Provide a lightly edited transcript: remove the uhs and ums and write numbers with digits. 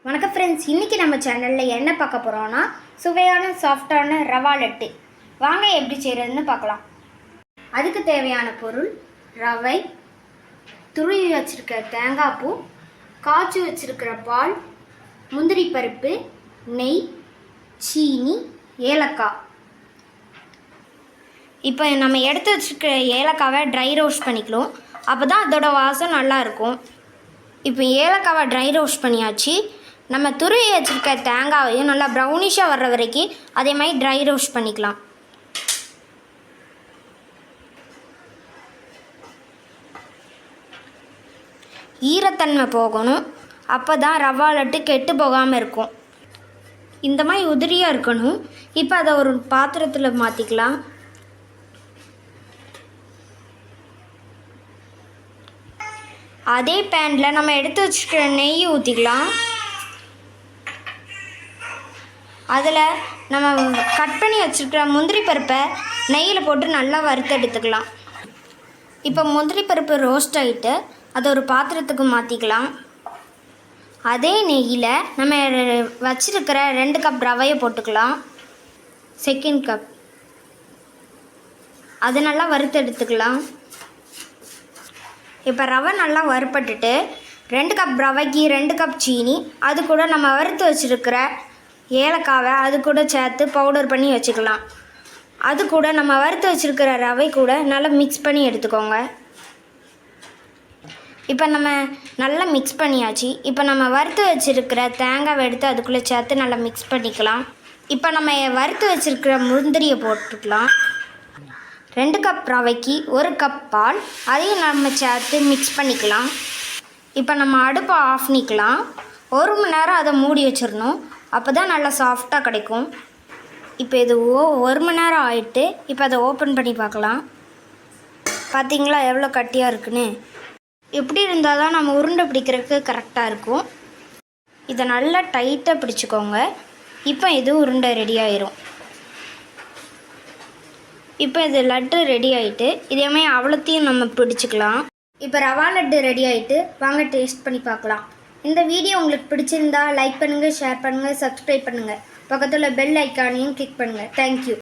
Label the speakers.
Speaker 1: வணக்கம் ஃப்ரெண்ட்ஸ், இன்றைக்கி நம்ம சேனலில் என்ன பார்க்க போகிறோன்னா சுவையான சாஃப்டான ரவா லட்டு. வாங்க எப்படி செய்கிறதுன்னு பார்க்கலாம். அதுக்கு தேவையான பொருள் ரவை, துருவி வச்சுருக்கிற தேங்காய் பூ, காய்ச்சி வச்சுருக்கிற பால், முந்திரி பருப்பு, நெய், சீனி, ஏலக்காய். இப்போ நம்ம எடுத்து வச்சுருக்கிற ஏலக்காவை ட்ரை ரோஸ்ட் பண்ணிக்கலாம். அப்போ தான் அதோட வாசம் நல்லாயிருக்கும். இப்போ ஏலக்காவை ட்ரை ரோஸ்ட் பண்ணியாச்சு. நம்ம துருவி வச்சுருக்க தேங்காவையும் நல்லா ப்ரௌனிஷாக வர்ற வரைக்கும் அதே மாதிரி ட்ரை ரோஸ்ட் பண்ணிக்கலாம். ஈரத்தன்மை போகணும், அப்போ தான் ரவா லட்டு கெட்டு போகாமல் இருக்கும். இந்த மாதிரி உதிரியாக இருக்கணும். இப்போ அதை ஒரு பாத்திரத்தில் மாற்றிக்கலாம். அதே பேனில் நம்ம எடுத்து வச்சுருக்கிற நெய் ஊற்றிக்கலாம். அதில் நம்ம கட் பண்ணி வச்சுருக்கிற முந்திரி பருப்பை நெய்யில் போட்டு நல்லா வறுத்து எடுத்துக்கலாம். இப்போ முந்திரி பருப்பு ரோஸ்ட் ஆகிட்டு அதை ஒரு பாத்திரத்துக்கு மாற்றிக்கலாம். அதே நெய்யில் நம்ம வச்சுருக்கிற 2 கப் ரவையை போட்டுக்கலாம். செகண்ட் கப் அது நல்லா வறுத்து எடுத்துக்கலாம். இப்போ ரவை நல்லா வறுப்பட்டுட்டு 2 கப் ரவைக்கு 2 கப் சீனி, அது கூட நம்ம வறுத்து வச்சுருக்கிற ஏலக்காவை அது கூட சேர்த்து பவுடர் பண்ணி வச்சுக்கலாம். அது கூட நம்ம வறுத்து வச்சுருக்கிற ரவை கூட நல்லா மிக்ஸ் பண்ணி எடுத்துக்கோங்க. இப்போ நம்ம நல்லா மிக்ஸ் பண்ணியாச்சு. இப்போ நம்ம வறுத்து வச்சுருக்கிற தேங்காவை எடுத்து அதுக்குள்ளே சேர்த்து நல்லா மிக்ஸ் பண்ணிக்கலாம். இப்போ நம்ம வறுத்து வச்சுருக்கிற முந்திரியை போட்டுக்கலாம். 2 கப் ரவைக்கு 1 கப் பால், அதையும் நம்ம சேர்த்து மிக்ஸ் பண்ணிக்கலாம். இப்போ நம்ம அடுப்பை ஆஃப் பண்ணிக்கலாம். 1 மணி நேரம் அதை மூடி வச்சிடணும். அப்போ தான் நல்லா சாஃப்டாக கிடைக்கும். இப்போ இது 1 மணி நேரம் ஆகிட்டு இப்போ அதை ஓப்பன் பண்ணி பார்க்கலாம். பார்த்திங்களா எவ்வளோ கட்டியாக இருக்குன்னு? இப்படி இருந்தால் தான் நம்ம உருண்டை பிடிக்கிறதுக்கு கரெக்டாக இருக்கும். இதை நல்லா டைட்டாக பிடிச்சிக்கோங்க. இப்போ இது உருண்டை ரெடி ஆயிரும். இப்போ இது லட்டு ரெடி ஆகிட்டு இதேமாதிரி அவ்வளோத்தையும் நம்ம பிடிச்சிக்கலாம். இப்போ ரவா லட்டு ரெடி ஆகிட்டு வாங்க டேஸ்ட் பண்ணி பார்க்கலாம். இந்த வீடியோ உங்களுக்கு பிடிச்சிருந்தா லைக் பண்ணுங்கள், ஷேர் பண்ணுங்கள், சப்ஸ்கிரைப் பண்ணுங்கள். பக்கத்தில் பெல் ஐக்கானையும் கிளிக் பண்ணுங்கள். தேங்க்யூ.